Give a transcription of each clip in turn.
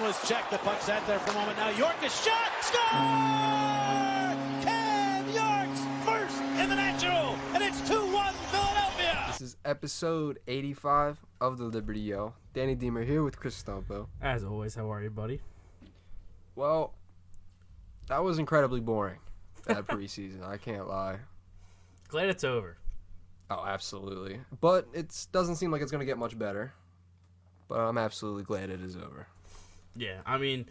Atkinson was checked. The puck sat there for a moment. Now York is shot. Score! Cam York's first in the Natural, and it's 2-1 Philadelphia. This is episode 85 of the Liberty Yell. Danny Deemer here with Chris Stompo. As always, how are you, buddy? Well, that was incredibly boring, that preseason. I can't lie. Glad it's over. Oh, absolutely. But it doesn't seem like it's going to get much better. But I'm absolutely glad it is over. Yeah, I mean,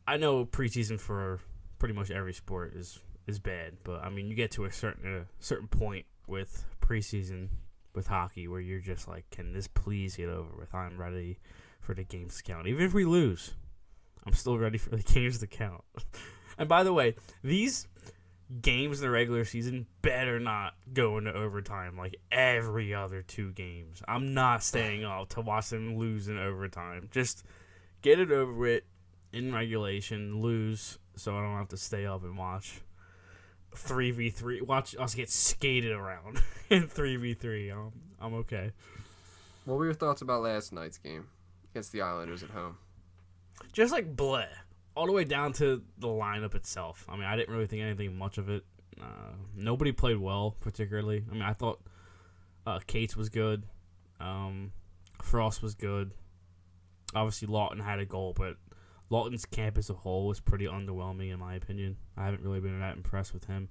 I know preseason for pretty much every sport is bad, but I mean, you get to a certain point with preseason with hockey where you're just like, can this please get over with? I'm ready for the games to count. Even if we lose, I'm still ready for the games to count. And by the way, these games in the regular season better not go into overtime like every other two games. I'm not staying up to watch them lose in overtime. Just get it over with in regulation, lose, so I don't have to stay up and watch 3v3. Watch us get skated around in 3v3. I'm okay. What were your thoughts about last night's game against the Islanders at home? Just like bleh. All the way down to the lineup itself. I mean, I didn't really think anything much of it. Nobody played well, particularly. I mean, I thought Cates was good. Frost was good. Obviously, Lawton had a goal, but Lawton's camp as a whole was pretty underwhelming, in my opinion. I haven't really been that impressed with him.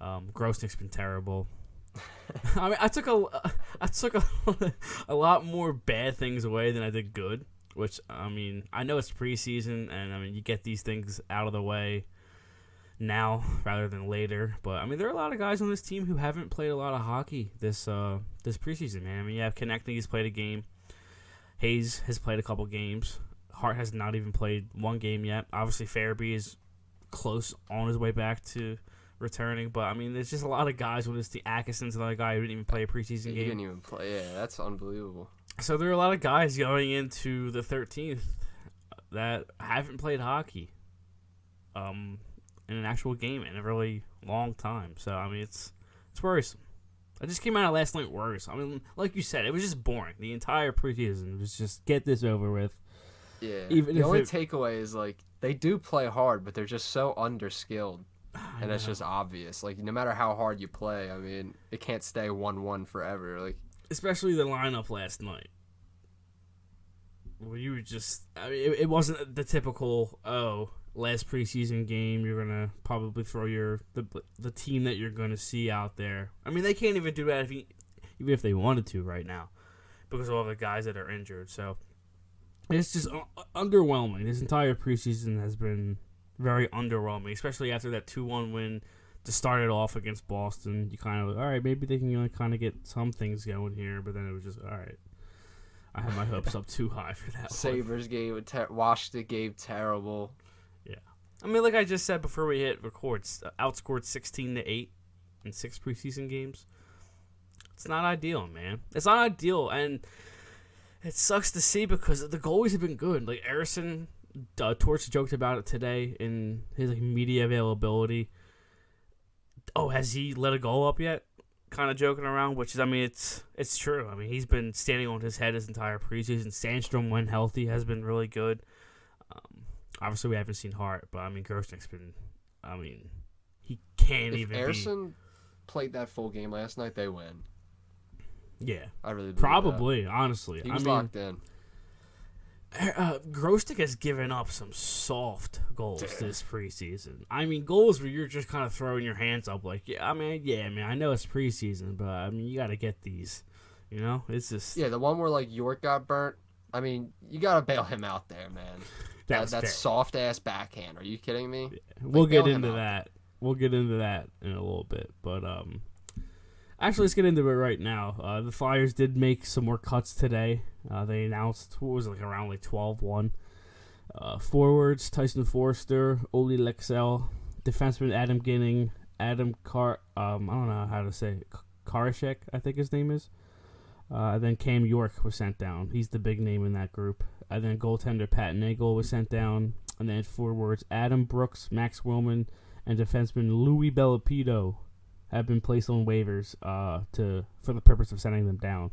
Grosnick's been terrible. I mean, I took a lot more bad things away than I did good. Which, I mean, I know it's preseason, and, I mean, you get these things out of the way now rather than later. But, I mean, there are a lot of guys on this team who haven't played a lot of hockey this preseason, man. I mean, you have Konechny has played a game. Hayes has played a couple games. Hart has not even played one game yet. Obviously, Farabee is close on his way back to returning. But, I mean, there's just a lot of guys with this team. Atkinson's another guy who didn't even play a preseason game. He didn't even play. Yeah, that's unbelievable. So there are a lot of guys going into the 13th that haven't played hockey in an actual game in a really long time. So, I mean, it's worrisome. I just came out of last night worse. I mean, like you said, it was just boring. The entire preseason was just get this over with. Yeah. Even the if only takeaway is, like, they do play hard, but they're just so underskilled. And it's just obvious. Like, no matter how hard you play, I mean, it can't stay 1-1 forever. Like, especially the lineup last night. Well, you were just, I mean, it wasn't the typical, last preseason game, you're going to probably throw the team that you're going to see out there. I mean, they can't even do that even if they wanted to right now because of all the guys that are injured. So it's just underwhelming. This entire preseason has been very underwhelming, especially after that 2-1 win to start it off against Boston. You kind of, all right, maybe they can kind of get some things going here, but then it was just, all right. I had my hopes up too high for that Sabres game, Washington game, terrible. Yeah. I mean, like I just said before we hit record, outscored 16-8 in 6 preseason games. It's not ideal, man. It's not ideal, and it sucks to see because the goalies have been good. Like, Ersson, Torch joked about it today in his media availability. Oh, has he let a goal up yet? Kind of joking around, which is, I mean, it's true. I mean, he's been standing on his head his entire preseason. Sandstrom, when healthy, has been really good. Obviously, we haven't seen Hart, but, I mean, Grosnick's been, I mean, he can't even If Ersson played that full game last night, they win. Yeah. I really believe probably, honestly. He was locked in. Grosnick has given up some soft goals this preseason. I mean, goals where you're just kind of throwing your hands up like, I know it's preseason, but, I mean, you got to get these, you know? It's just... Yeah, the one where, like, York got burnt, I mean, you got to bail him out there, man. That soft-ass backhand. Are you kidding me? Yeah. We'll get into that. We'll get into that in a little bit, but, actually, let's get into it right now. The Flyers did make some more cuts today. They announced, around 12-1. Forwards, Tyson Foerster, Ole Lexell. Defenseman, Adam Ginning. I don't know how to say it. Karashek, I think his name is. Then Cam York was sent down. He's the big name in that group. And then goaltender Pat Nagel was sent down. And then forwards, Adam Brooks, Max Willman, and defenseman Louis Bellapido have been placed on waivers for the purpose of sending them down.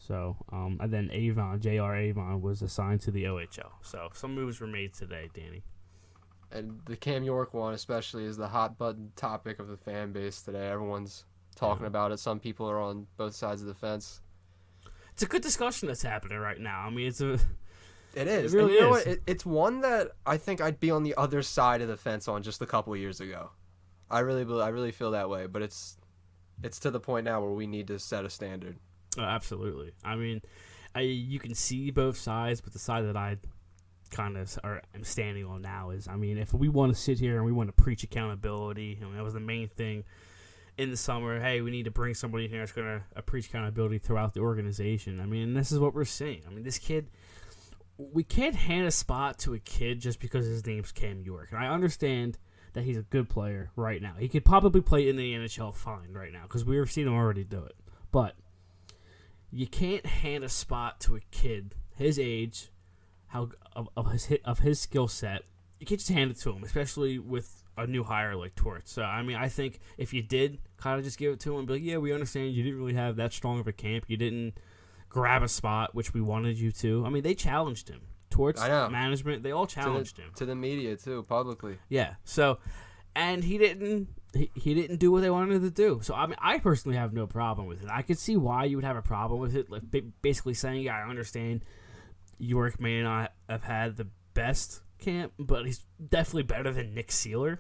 So, and then J.R. Avon was assigned to the OHL. So, some moves were made today, Danny. And the Cam York one especially is the hot button topic of the fan base today. Everyone's talking about it. Some people are on both sides of the fence. It's a good discussion that's happening right now. I mean, It is. It really and you know is. what? It's one that I think I'd be on the other side of the fence on just a couple of years ago. I really feel that way, but it's to the point now where we need to set a standard. Absolutely. I mean, you can see both sides, but the side that I kind of am standing on now is, I mean, if we want to sit here and we want to preach accountability, I mean, that was the main thing in the summer. Hey, we need to bring somebody in here that's going to preach accountability throughout the organization. I mean, this is what we're seeing. I mean, this kid, we can't hand a spot to a kid just because his name's Cam York. And I understand that he's a good player right now. He could probably play in the NHL fine right now because we've seen him already do it. But you can't hand a spot to a kid his age, of his skill set. You can't just hand it to him, especially with a new hire like Torts. So, I mean, I think if you did kind of just give it to him and be like, yeah, we understand you didn't really have that strong of a camp. You didn't grab a spot, which we wanted you to. I mean, they challenged him. Torts, management, they all challenged him. To the media, too, publicly. Yeah. So, and he didn't do what they wanted him to do. So, I mean, I personally have no problem with it. I could see why you would have a problem with it. Like, basically saying, yeah, I understand York may not have had the best camp, but he's definitely better than Nick Seeler.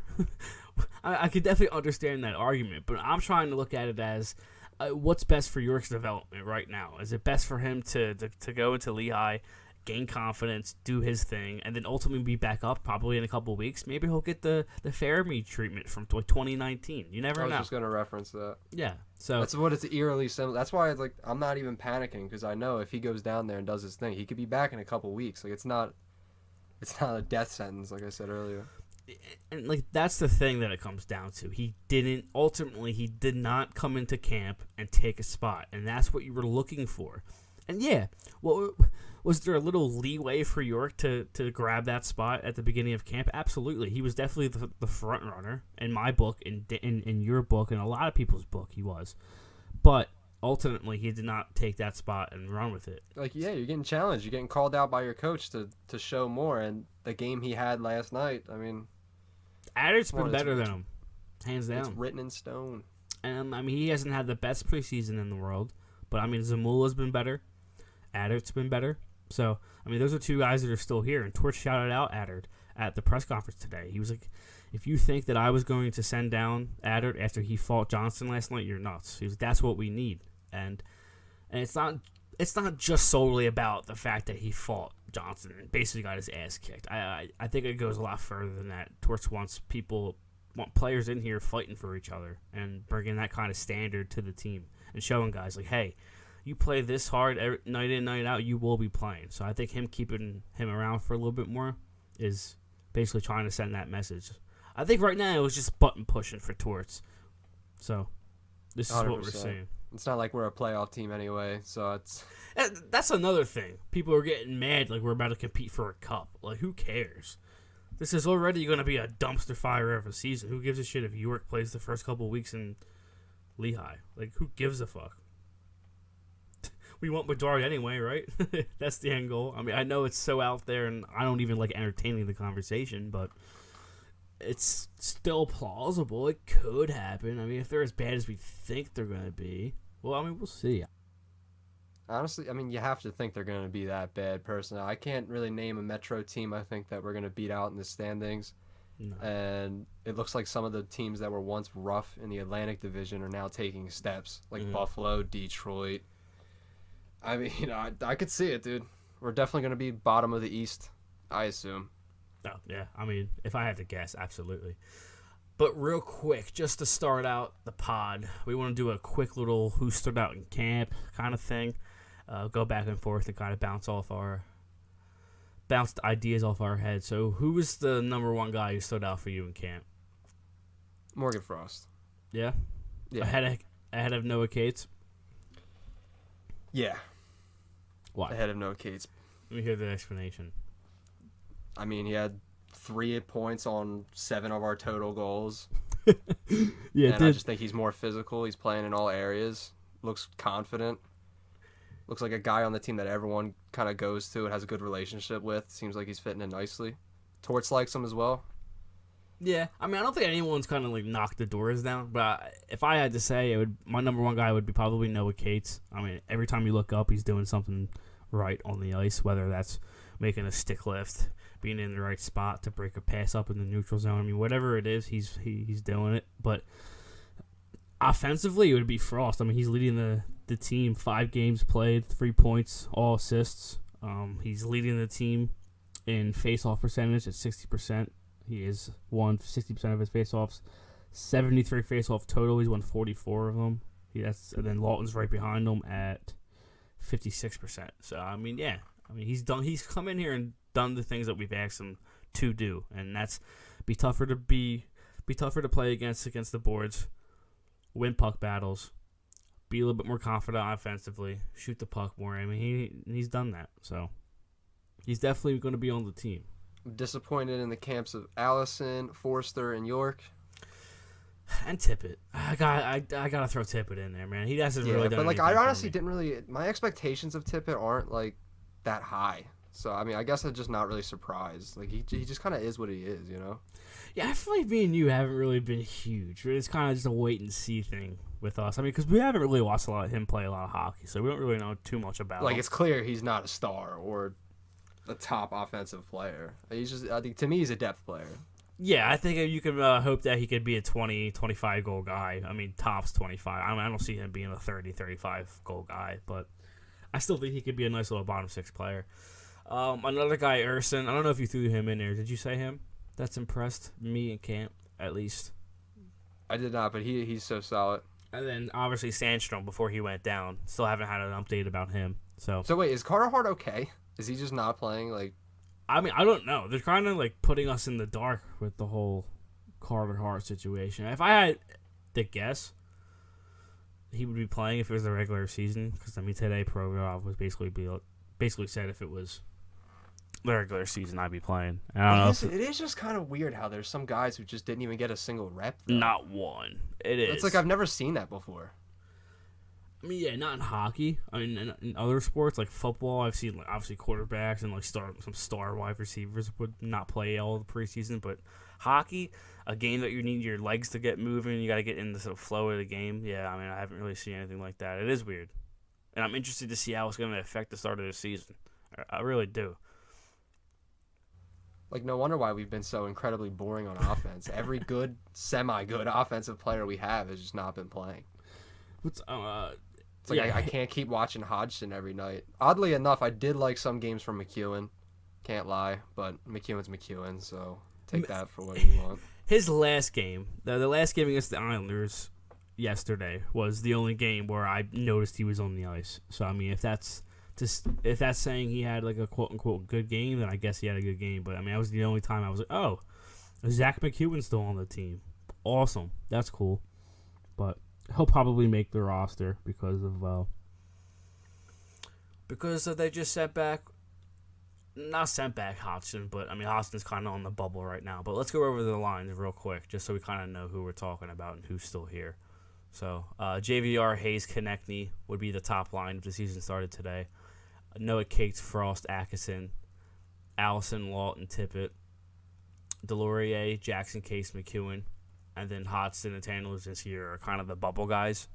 I could definitely understand that argument, but I'm trying to look at it as what's best for York's development right now. Is it best for him to go into Lehigh, gain confidence, do his thing, and then ultimately be back up probably in a couple of weeks? Maybe he'll get the Farabee treatment from 2019. You never know. I was just going to reference that. Yeah. So that's what it's eerily similar. That's why it's like I'm not even panicking because I know if he goes down there and does his thing, he could be back in a couple of weeks. Like it's not a death sentence, like I said earlier. And like that's the thing that it comes down to. He did not come into camp and take a spot, and that's what you were looking for. And yeah, well, was there a little leeway for York to grab that spot at the beginning of camp? Absolutely. He was definitely the front runner in my book, in your book, and a lot of people's book. He was, but ultimately he did not take that spot and run with it. Like yeah, you're getting challenged. You're getting called out by your coach to show more. And the game he had last night, I mean, Adder's been better than him, hands down. It's written in stone. And I mean, he hasn't had the best preseason in the world, but I mean, Zamula's been better. Adder's been better. So, I mean, those are two guys that are still here. And Torch shouted out Adder at the press conference today. He was like, if you think that I was going to send down Adder after he fought Johnson last night, you're nuts. He was, that's what we need. And it's not just solely about the fact that he fought Johnson and basically got his ass kicked. I think it goes a lot further than that. Torch wants players in here fighting for each other and bringing that kind of standard to the team and showing guys like, hey, you play this hard night in, night out, you will be playing. So I think him keeping him around for a little bit more is basically trying to send that message. I think right now it was just button pushing for Torts. So this is 100%. What we're seeing. It's not like we're a playoff team anyway, so it's... That's another thing. People are getting mad like we're about to compete for a cup. Like, who cares? This is already going to be a dumpster fire of a season. Who gives a shit if York plays the first couple of weeks in Lehigh? Like, who gives a fuck? We want Bedard anyway, right? That's the end goal. I mean, I know it's so out there, and I don't even like entertaining the conversation, but it's still plausible. It could happen. I mean, if they're as bad as we think they're going to be, well, I mean, we'll see. Honestly, I mean, you have to think they're going to be that bad, personally. I can't really name a Metro team I think that we're going to beat out in the standings. No. And it looks like some of the teams that were once rough in the Atlantic Division are now taking steps, like Buffalo, Detroit. I mean, I could see it, dude. We're definitely going to be bottom of the East, I assume. Oh, yeah. I mean, if I had to guess, absolutely. But real quick, just to start out the pod, we want to do a quick little who stood out in camp kind of thing. Go back and forth and kind of bounce ideas off our head. So who was the number one guy who stood out for you in camp? Morgan Frost. Yeah? Yeah. Ahead of Noah Cates? Yeah. Why? Ahead of Noah Cates. Let me hear the explanation. I mean, he had 3 points on 7 of our total goals. I just think he's more physical. He's playing in all areas. Looks confident. Looks like a guy on the team that everyone kind of goes to and has a good relationship with. Seems like he's fitting in nicely. Torts likes him as well. Yeah, I mean, I don't think anyone's kind of like knocked the doors down, but if I had to say, my number one guy would be probably Noah Cates. I mean, every time you look up, he's doing something right on the ice, whether that's making a stick lift, being in the right spot to break a pass up in the neutral zone. I mean, whatever it is, he's doing it. But offensively, it would be Frost. I mean, he's leading the team, 5 games played, 3 points, all assists. He's leading the team in face-off percentage at 60%. He has won 60% of his face-offs. 73 face-off total. He's won 44 of them. And then Lawton's right behind him at 56%. So, I mean, yeah. I mean, he's come in here and done the things that we've asked him to do. And that's be tougher to play against the boards, win puck battles, be a little bit more confident offensively, shoot the puck more. I mean, he's done that. So, he's definitely going to be on the team. I'm disappointed in the camps of Allison, Foerster, and York. And Tippett. I gotta throw Tippett in there, man. He hasn't really done anything. But I honestly didn't really. My expectations of Tippett aren't like that high. So I mean, I guess I'm just not really surprised. Like he just kind of is what he is, you know. Yeah, I feel like me and you haven't really been huge. It's kind of just a wait and see thing with us. I mean, because we haven't really watched him play a lot of hockey, so we don't really know too much about him. Like it's clear he's not a star or a top offensive player. I think to me he's a depth player. Yeah, I think you can hope that he could be a 20, 25 goal guy. I mean, tops 25. I don't see him being a 30, 35 goal guy, but I still think he could be a nice little bottom 6 player. Another guy, Urson. I don't know if you threw him in there. Did you say him? That's impressed me in camp, at least. I did not, but he's so solid. And then obviously Sandstrom before he went down. Still haven't had an update about him. So wait, is Carter Hart okay? Is he just not playing? Like, I mean, I don't know. They're kind of like putting us in the dark with the whole Carter Hart situation. If I had to guess, he would be playing if it was the regular season. Because I mean, today Provorov was basically said if it was the regular season, I'd be playing. It is just kind of weird how there's some guys who just didn't even get a single rep. Though. Not one. It is. It's like I've never seen that before. I mean, yeah, not in hockey. I mean, in other sports like football, I've seen like obviously quarterbacks and like some star wide receivers would not play all the preseason. But hockey, a game that you need your legs to get moving, you got to get in the sort of flow of the game. Yeah, I mean, I haven't really seen anything like that. It is weird, and I'm interested to see how it's going to affect the start of the season. I really do. Like, no wonder why we've been so incredibly boring on offense. Every good, semi-good offensive player we have has just not been playing. It's like I can't keep watching Hodgson every night. Oddly enough, I did like some games from McEwen. Can't lie, but McEwen's McEwen, so take that for what you want. His last game, the last game against the Islanders yesterday, was the only game where I noticed he was on the ice. So, I mean, if that's saying he had like a quote-unquote good game, then I guess he had a good game. But, I mean, that was the only time I was like, oh, Zach McEwen's still on the team. Awesome. That's cool. But he'll probably make the roster because they just not sent back Hodgson, but I mean Hodgson's kind of on the bubble right now. But let's go over the lines real quick, just so we kind of know who we're talking about and who's still here. So JVR, Hayes, Konechny would be the top line if the season started today. Noah Cates, Frost, Atkinson, Allison, Lawton, Tippett, Delorier, Jackson, Case, McEwen. And then Hodgson and Tanner's here are kind of the bubble guys,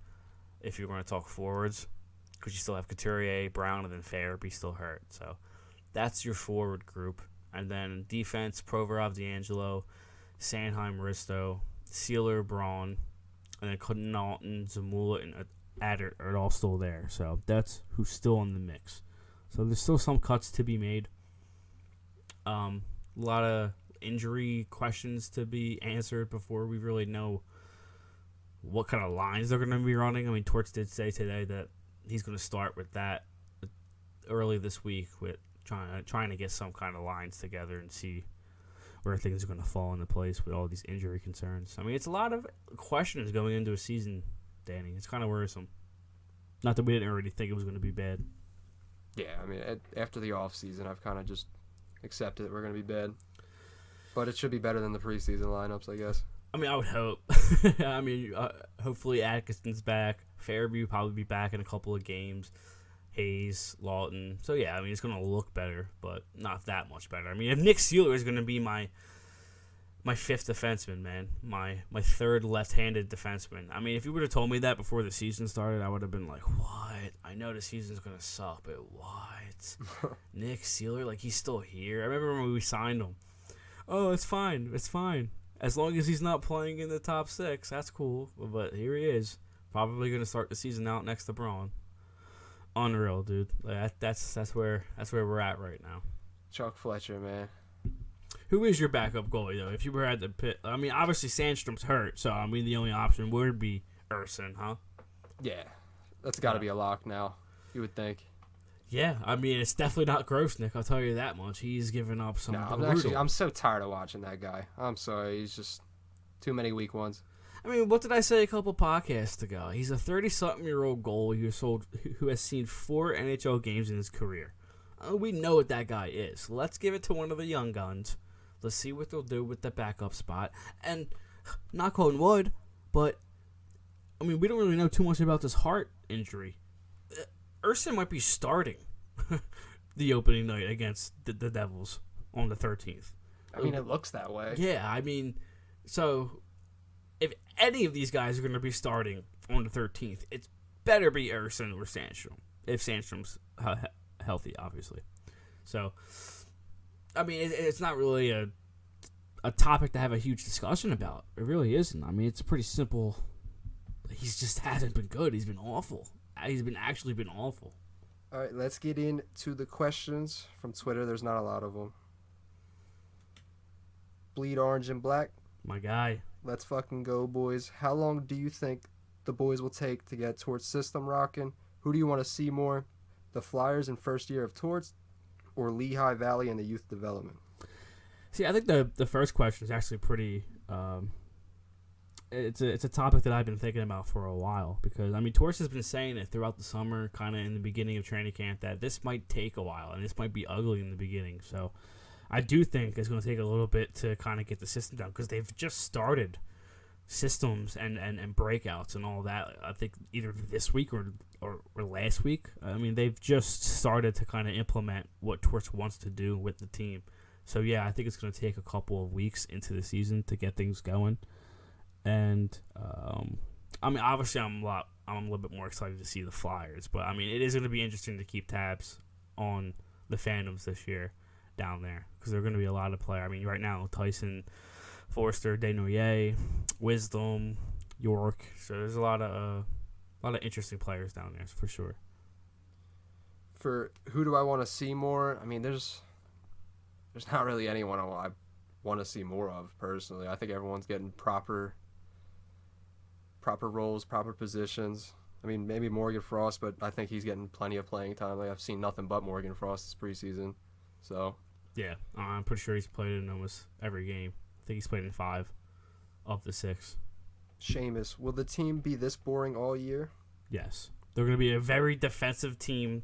if you're going to talk forwards, because you still have Couturier, Brown, and then Farabee still hurt. So that's your forward group. And then defense, Provorov, D'Angelo, Sanheim, Risto, Sealer, Braun, and then Connaughton, Zamula, and Adder are all still there. So that's who's still in the mix. So there's still some cuts to be made. A lot of injury questions to be answered before we really know what kind of lines they're going to be running. I mean, Torts did say today that he's going to start with that early this week with trying to get some kind of lines together and see where things are going to fall into place with all these injury concerns. I mean, it's a lot of questions going into a season, Danny. It's kind of worrisome. Not that we didn't already think it was going to be bad. Yeah, I mean, after the off season, I've kind of just accepted that we're going to be bad. But it should be better than the preseason lineups, I guess. I mean, I would hope. I mean, hopefully Atkinson's back. Farabee will probably be back in a couple of games. Hayes, Lawton. So, yeah, I mean, it's going to look better, but not that much better. I mean, if Nick Sealer is going to be my fifth defenseman, man, my third left-handed defenseman. I mean, if you would have told me that before the season started, I would have been like, what? I know the season's going to suck, but what? Nick Sealer, like, he's still here. I remember when we signed him. Oh, it's fine. It's fine. As long as he's not playing in the top six, that's cool. But here he is. Probably going to start the season out next to Braun. Unreal, dude. Like, that's where we're at right now. Chuck Fletcher, man. Who is your backup goalie, though? If you were at the pit, I mean, obviously Sandstrom's hurt, so I mean the only option would be Urson, huh? Yeah, that's got to be a lock now. You would think. Yeah, I mean it's definitely not Grosnick. I'll tell you that much. He's given up some. I'm so tired of watching that guy. I'm sorry, he's just too many weak ones. I mean, what did I say a couple podcasts ago? He's a 30-something-year-old goalie who has seen 4 NHL games in his career. We know what that guy is. Let's give it to one of the young guns. Let's see what they'll do with the backup spot. And, knock on wood, but, I mean, we don't really know too much about this Hart injury. Urson might be starting the opening night against the Devils on the 13th. I mean, it looks that way. Yeah, I mean, so if any of these guys are going to be starting on the 13th, it's better be Urson or Sandstrom, if Sandstrom's healthy, obviously. So, I mean, it's not really a topic to have a huge discussion about. It really isn't. I mean, it's pretty simple. He just hasn't been good. He's been awful. He's actually been awful. All right, let's get into the questions from Twitter. There's not a lot of them. Bleed Orange and Black. My guy. Let's fucking go, boys. How long do you think the boys will take to get Torts system rocking? Who do you want to see more? The Flyers in first year of Torts or Lehigh Valley in the youth development? See, I think the first question is actually pretty it's a topic that I've been thinking about for a while because, I mean, Torts has been saying it throughout the summer, kind of in the beginning of training camp, that this might take a while and this might be ugly in the beginning. So I do think it's going to take a little bit to kind of get the system down because they've just started systems and breakouts and all that. I think either this week or last week. I mean, they've just started to kind of implement what Torts wants to do with the team. So, yeah, I think it's going to take a couple of weeks into the season to get things going. And, I mean, obviously I'm a little bit more excited to see the Flyers. But, I mean, it is going to be interesting to keep tabs on the Phantoms this year down there because there are going to be a lot of players. I mean, right now, Tyson Foerster, Desnoyers, Wisdom, York. So there's a lot of interesting players down there for sure. For who do I want to see more? I mean, there's not really anyone I want to see more of personally. I think everyone's getting proper roles, proper positions. I mean, maybe Morgan Frost, but I think he's getting plenty of playing time. Like, I've seen nothing but Morgan Frost this preseason. So yeah, I'm pretty sure he's played in almost every game. I think he's played in 5 of the 6. Seamus, will the team be this boring all year? Yes. They're going to be a very defensive team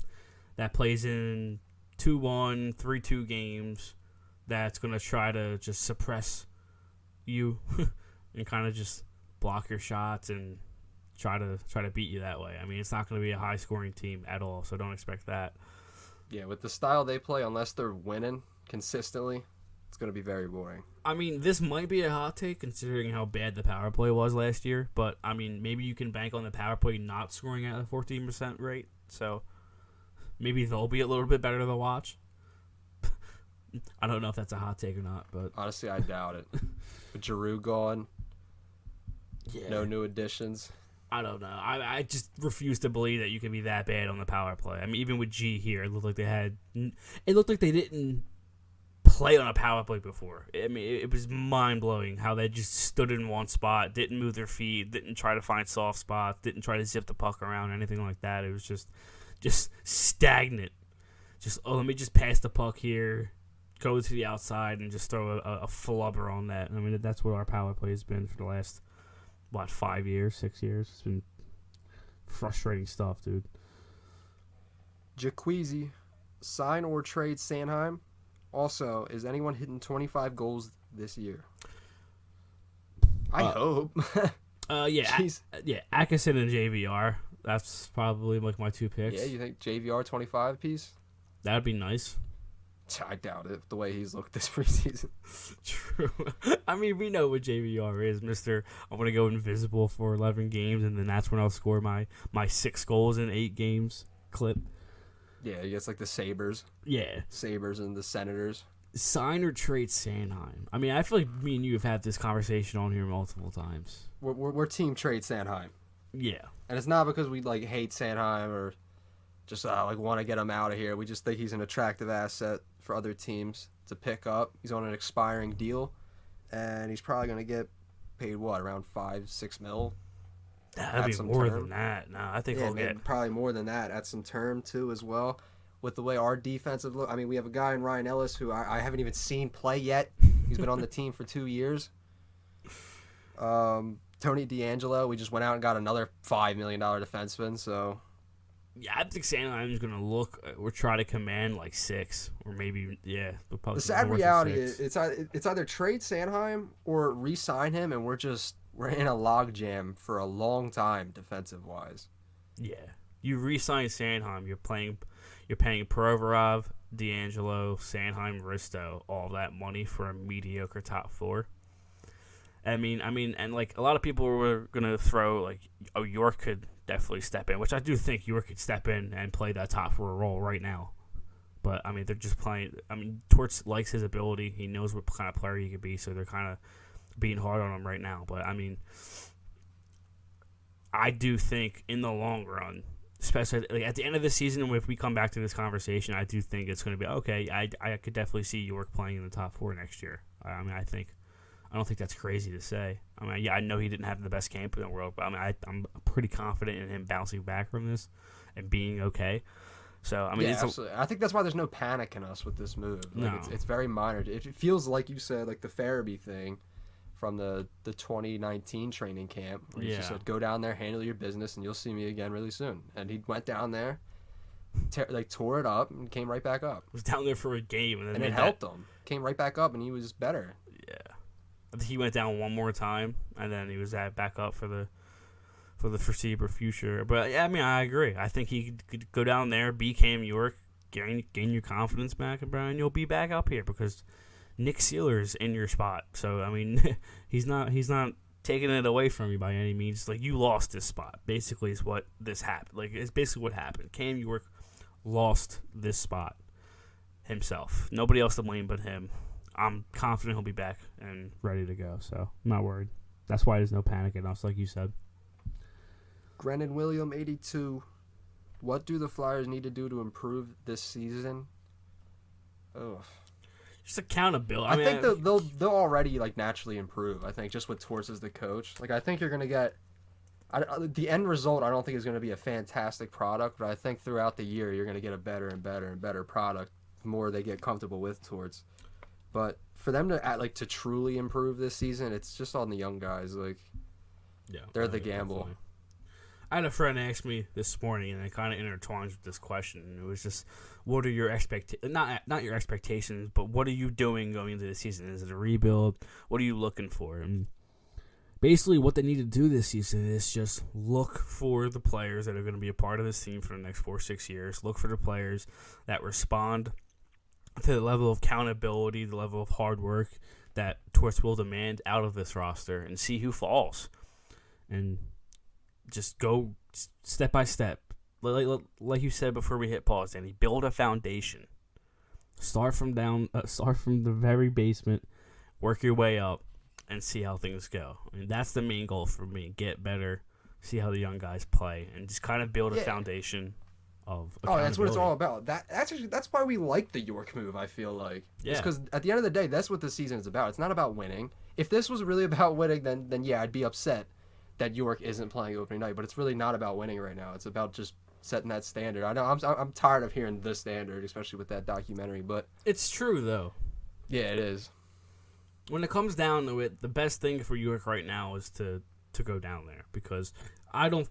that plays in 2-1, 3-2 games that's going to try to just suppress you and kind of just block your shots and try to beat you that way. I mean, it's not going to be a high-scoring team at all, so don't expect that. Yeah, with the style they play, unless they're winning consistently, it's going to be very boring. I mean, this might be a hot take considering how bad the power play was last year, but, I mean, maybe you can bank on the power play not scoring at a 14% rate, so maybe they'll be a little bit better to watch. I don't know if that's a hot take or not, but honestly, I doubt it. With Giroux gone, yeah. No new additions. I don't know. I just refuse to believe that you can be that bad on the power play. I mean, even with G here, it looked like they didn't play on a power play before. I mean, it was mind-blowing how they just stood in one spot, didn't move their feet, didn't try to find soft spots, didn't try to zip the puck around or anything like that. It was just stagnant. Just, let me just pass the puck here, go to the outside, and just throw a flubber on that. I mean, that's what our power play has been for the last, 5 years, 6 years? It's been frustrating stuff, dude. Jacqueezy, sign or trade Sanheim? Also, is anyone hitting 25 goals this year? I hope. Yeah, Atkinson and JVR. That's probably like my two picks. Yeah, you think JVR 25 piece? That'd be nice. I doubt it, the way he's looked this preseason. True. I mean, we know what JVR is, Mister. I'm gonna go invisible for 11 games, and then that's when I'll score my 6 goals in 8 games clip. Yeah, he gets like the Sabres. Yeah. Sabres and the Senators. Sign or trade Sanheim. I mean, I feel like me and you have had this conversation on here multiple times. We're team trade Sanheim. Yeah. And it's not because we like hate Sanheim or just like want to get him out of here. We just think he's an attractive asset for other teams to pick up. He's on an expiring deal, and he's probably going to get paid around $5-6 million. That'd be more than that. No, I think he'll get probably more than that at some term too as well. With the way our defensive look, I mean, we have a guy in Ryan Ellis who I haven't even seen play yet. He's been on the team for 2 years. Tony DeAngelo, we just went out and got another $5 million defenseman. So yeah, I think Sanheim's going to look or try to command like 6 or maybe the sad reality is it's either trade Sanheim or re-sign him, and we're in a logjam for a long time defensive wise. Yeah, you re-sign Sanheim, you're paying Provorov, DeAngelo, Sanheim, Risto, all that money for a mediocre top 4. I mean, and like a lot of people were gonna throw like, oh, York could definitely step in, which I do think York could step in and play that top 4 role right now. But I mean, they're just playing. I mean, Torts likes his ability. He knows what kind of player he could be, so they're kind of being hard on him right now. But I mean, I do think in the long run, especially like at the end of the season, if we come back to this conversation, I do think it's going to be okay. I could definitely see York playing in the top 4 next year. I mean, I don't think that's crazy to say. I mean, yeah, I know he didn't have the best camp in the world, but I mean, I'm pretty confident in him bouncing back from this and being okay. So I mean, yeah, absolutely. I think that's why there's no panic in us with this move. Like, no. It's very minor. It feels like you said, like the Farabee thing from the 2019 training camp, where he just said, "Go down there, handle your business, and you'll see me again really soon." And he went down there, tore it up, and came right back up. Was down there for a game, and it helped him. Came right back up, and he was better. Yeah, I think he went down one more time, and then he was back up for the foreseeable future. But yeah, I mean, I agree. I think he could go down there, be Cam York, gain your confidence back, and Brian, you'll be back up here because Nick Sealer's in your spot. So I mean, he's not taking it away from you by any means. Like, you lost this spot. Basically, is what this happened. Like, it's basically what happened. Cam York lost this spot himself. Nobody else to blame but him. I'm confident he'll be back and ready to go. So I'm not worried. That's why there's no panic in us, like you said. Brennan William, 82. What do the Flyers need to do to improve this season? Ugh. Just accountability. I think they'll already like naturally improve. I think just with Torts as the coach. Like, I think you're gonna get the end result. I don't think is gonna be a fantastic product, but I think throughout the year you're gonna get a better and better and better product the more they get comfortable with Torts. But for them to truly improve this season, it's just on the young guys. Like, they're the gamble. Definitely. I had a friend ask me this morning, and it kind of intertwines with this question. And it was just, what are your not your expectations, but what are you doing going into the season? Is it a rebuild? What are you looking for? And basically, what they need to do this season is just look for the players that are going to be a part of this team for the next 4 or 6 years. Look for the players that respond to the level of accountability, the level of hard work that Torts will demand out of this roster, and see who falls. And just go step by step. Like you said before we hit pause, Danny, build a foundation. Start from the very basement, work your way up, and see how things go. I mean, that's the main goal for me. Get better, see how the young guys play, and just kind of build a foundation of accountability. Oh, that's what it's all about. That's why we like the York move, I feel like. Yeah. It's because at the end of the day, that's what this season is about. It's not about winning. If this was really about winning, then yeah, I'd be upset that York isn't playing opening night, but it's really not about winning right now. It's about just setting that standard. I know I'm tired of hearing the standard, especially with that documentary, but it's true though. Yeah, it is. When it comes down to it, the best thing for York right now is to go down there, because I don't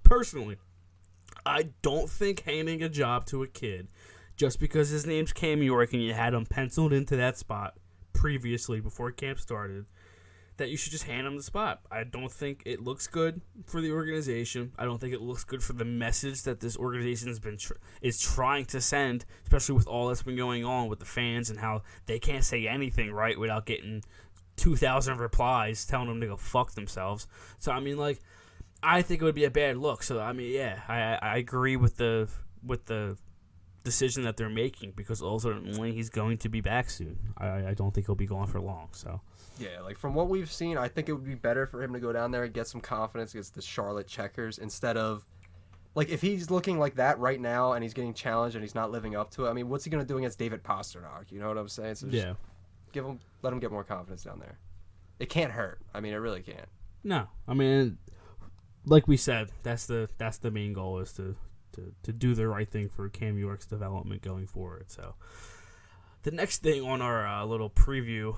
think handing a job to a kid just because his name's Cam York and you had him penciled into that spot previously before camp started that you should just hand him the spot. I don't think it looks good for the organization. I don't think it looks good for the message that this organization has been is trying to send, especially with all that's been going on with the fans and how they can't say anything right without getting 2,000 replies telling them to go fuck themselves. So I mean, like, I think it would be a bad look. So I mean, yeah, I agree with the decision that they're making, because ultimately he's going to be back soon. I don't think he'll be gone for long. So. Yeah, like from what we've seen, I think it would be better for him to go down there and get some confidence against the Charlotte Checkers instead of, like, if he's looking like that right now and he's getting challenged and he's not living up to it. I mean, what's he gonna do against David Pasternak? You know what I'm saying? So just let him get more confidence down there. It can't hurt. I mean, it really can't. No, I mean, like we said, that's the main goal, is to do the right thing for Cam York's development going forward. So the next thing on our little preview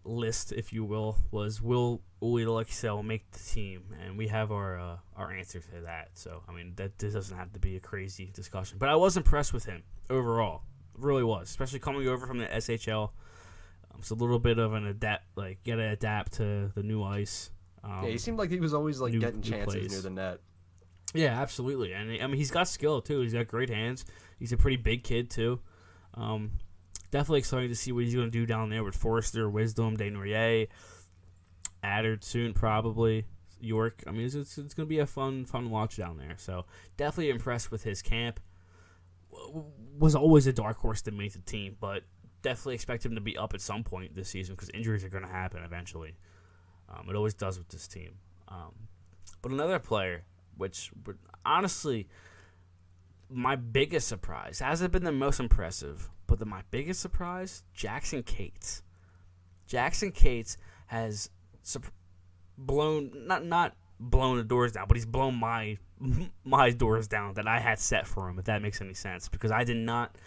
list, if you will Uli Alexel make the team? And we have our answer to that. So, I mean, this doesn't have to be a crazy discussion. But I was impressed with him overall. Really was. Especially coming over from the SHL. It's a little bit of an adapt, like, you gotta adapt to the new ice. Yeah, he seemed like he was always, like, getting chances plays near the net. Yeah, absolutely. And, I mean, he's got skill, too. He's got great hands. He's a pretty big kid, too. Definitely excited to see what he's going to do down there with Foerster, Wisdom, Desnoyers, Addard soon, probably, York. I mean, it's going to be a fun watch down there. So, definitely impressed with his camp. Was always a dark horse to make the team, but definitely expect him to be up at some point this season, because injuries are going to happen eventually. It always does with this team. But another player, which honestly, my biggest surprise, hasn't been the most impressive, but my biggest surprise, Jackson Cates. Jackson Cates has blown, not blown the doors down, but he's blown my doors down that I had set for him, if that makes any sense, because I did not,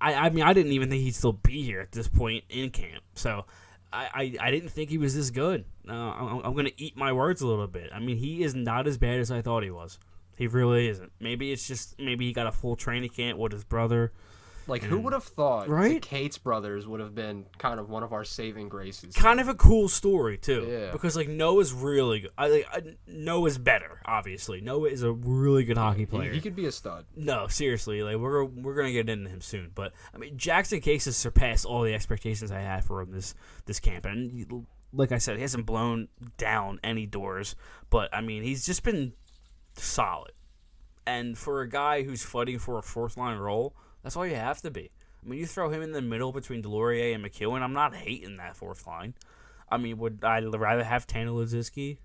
I mean, I didn't even think he'd still be here at this point in camp. So I didn't think he was this good. I'm going to eat my words a little bit. I mean, he is not as bad as I thought he was. He really isn't. Maybe he got a full training camp with his brother. Like, who would have thought right? the Cates brothers would have been kind of one of our saving graces? Kind of a cool story, too. Yeah. Because, like, Noah's really good. Noah's better, obviously. Noah is a really good hockey player. He could be a stud. No, seriously. Like, we're going to get into him soon. But, I mean, Jackson Cates has surpassed all the expectations I had for him this camp. And, like I said, he hasn't blown down any doors. But, I mean, he's just been solid. And for a guy who's fighting for a fourth-line role, that's all you have to be. I mean, you throw him in the middle between Delorier and McEwen, I'm not hating that fourth line. I mean, would I rather have Tanner Lazinski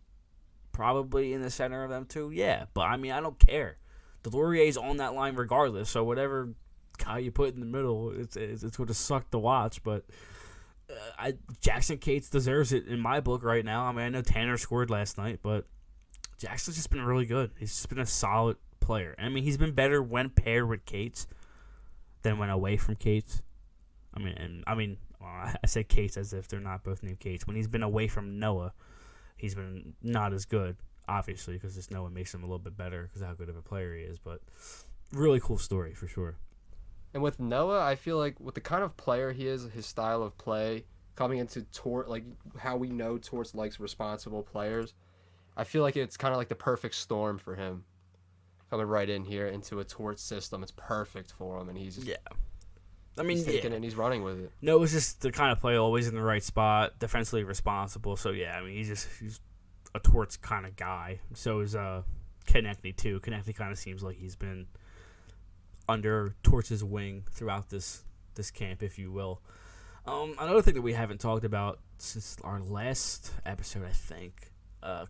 probably in the center of them too? Yeah, but I mean, I don't care. Delorier's on that line regardless, so whatever guy you put in the middle, it's going to suck to watch, but Jackson Cates deserves it in my book right now. I mean, I know Tanner scored last night, but Jackson's just been really good. He's just been a solid player. I mean, he's been better when paired with Cates than when away from Cates. I say Cates as if they're not both named Cates. When he's been away from Noah, he's been not as good, obviously, because this Noah makes him a little bit better because of how good of a player he is. But really cool story for sure. And with Noah, I feel like with the kind of player he is, his style of play, coming into like how we know Torts likes responsible players, I feel like it's kind of like the perfect storm for him. Coming right in here into a Torts system, it's perfect for him, and he's just, he's taking it and he's running with it. Noah's just the kind of player always in the right spot, defensively responsible. So yeah, I mean he's a Torts kind of guy. So is Konechny too. Konechny kind of seems like he's been under Torts' wing throughout this camp, if you will. Another thing that we haven't talked about since our last episode, I think,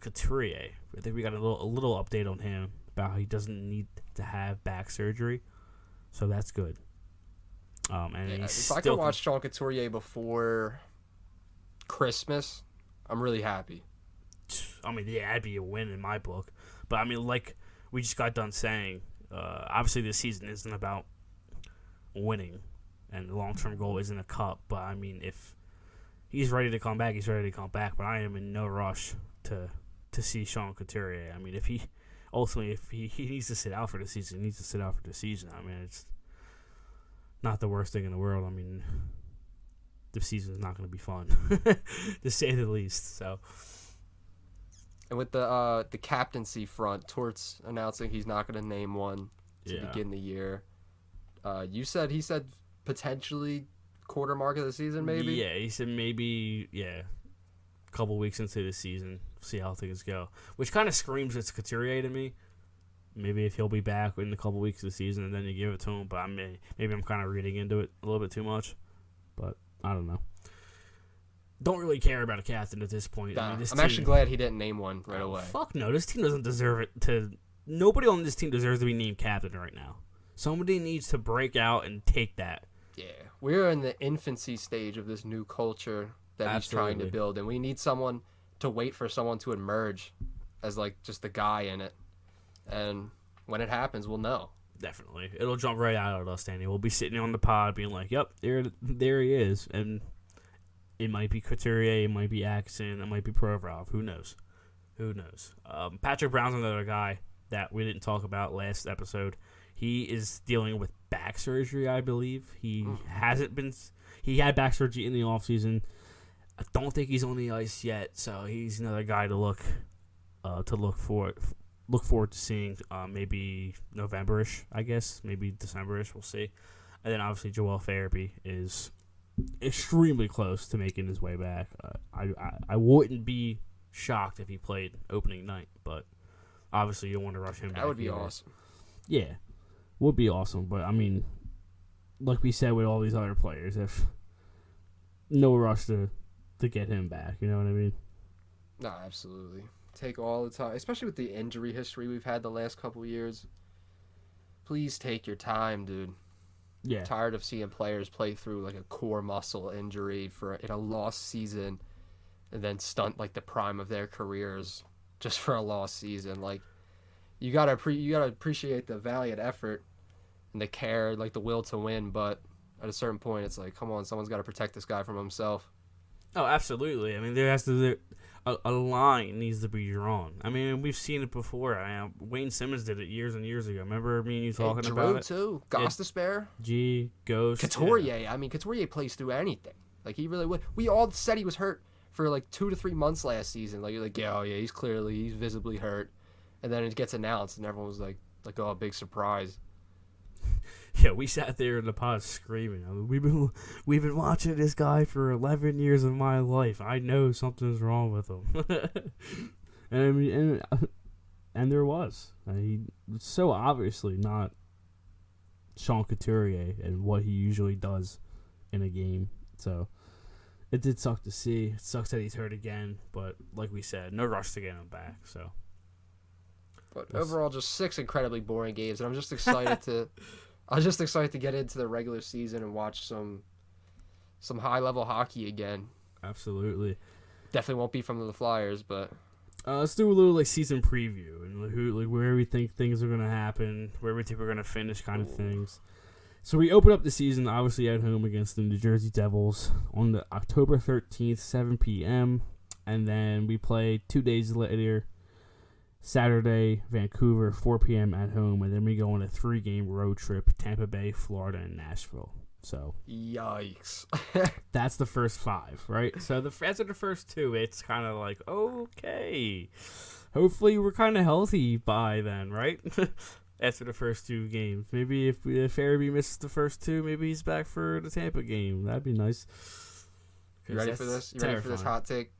Couturier. I think we got a little update on him about how he doesn't need to have back surgery, so that's good. If I could watch Sean Couturier before Christmas, I'm really happy. I mean, yeah, that'd be a win in my book. But I mean, like we just got done saying, obviously this season isn't about winning, and the long-term goal isn't a cup. But I mean, if he's ready to come back, he's ready to come back. But I am in no rush to see Sean Couturier. I mean, if he needs to sit out for the season, he needs to sit out for the season. I mean, it's not the worst thing in the world. I mean, the season's not going to be fun, to say the least. So, and with the captaincy front, Tort's announcing he's not going to name one to begin the year. He said potentially quarter mark of the season, maybe. Yeah, he said maybe. Yeah, a couple weeks into the season, see how things go. Which kind of screams it's Couturier to me. Maybe if he'll be back in a couple weeks of the season, and then you give it to him. But maybe I'm kind of reading into it a little bit too much. But I don't know. Don't really care about a captain at this point. Nah, I mean, I'm actually glad he didn't name one right away. Fuck no, this team doesn't deserve it. Nobody on this team deserves to be named captain right now. Somebody needs to break out and take that. Yeah, we're in the infancy stage of this new culture that he's trying to build, and we need someone to wait for someone to emerge as like just the guy in it. And when it happens, we'll know. Definitely. It'll jump right out at us, Danny. We'll be sitting on the pod being like, yep, there he is. And it might be Couturier, it might be Atkinson, it might be Provorov. Who knows? Patrick Brown's another guy that we didn't talk about last episode. He is dealing with back surgery, I believe. He had back surgery in the offseason. I don't think he's on the ice yet, so he's another guy to look forward to seeing, maybe November-ish, I guess, maybe December-ish, we'll see. And then obviously Joel Farabee is extremely close to making his way back. I wouldn't be shocked if he played opening night, but obviously you don't want to rush him back. That would be awesome. Yeah, would be awesome, but I mean, like we said with all these other players, if no rush to get him back, you know what I mean? No, absolutely. Take all the time, especially with the injury history we've had the last couple of years. Please take your time, dude. Yeah. I'm tired of seeing players play through like a core muscle injury in a lost season, and then stunt like the prime of their careers just for a lost season. Like, you gotta appreciate the valiant effort and the care, like the will to win. But at a certain point, it's like, come on, someone's got to protect this guy from himself. Oh, absolutely. I mean, there has to a line needs to be drawn. I mean, we've seen it before. Wayne Simmons did it years and years ago. Remember me and you talking about it? Drew, too. Gostisbehere. Ghost. Couturier. Yeah. I mean, Couturier plays through anything. Like, he really would. We all said he was hurt for, like, 2 to 3 months last season. Like, you're like, yeah, he's visibly hurt. And then it gets announced, and everyone was like, oh, big surprise. Yeah, we sat there in the pod screaming. I mean, we've been watching this guy for 11 years of my life. I know something's wrong with him. And I mean, and there was. He was so obviously not Sean Couturier and what he usually does in a game. So it did suck to see. It sucks that he's hurt again. But like we said, no rush to get him back. So. But overall, just 6 incredibly boring games, and I'm just excited to get into the regular season and watch some high level hockey again. Absolutely. Definitely won't be from the Flyers, but let's do a little like season preview and where we think things are gonna happen, where we think we're gonna finish, kind of things. So we open up the season obviously at home against the New Jersey Devils on the October 13th, 7 p.m. And then we play 2 days later, Saturday, Vancouver, 4 p.m. at home, and then we go on a 3-game road trip, Tampa Bay, Florida, and Nashville. So, yikes. That's the first 5, right? So after the first 2, it's kind of like, okay, hopefully we're kind of healthy by then, right? After the first 2 games. Maybe if Farabee misses the first 2, maybe he's back for the Tampa game. That'd be nice. You ready for this? You ready for this hot take?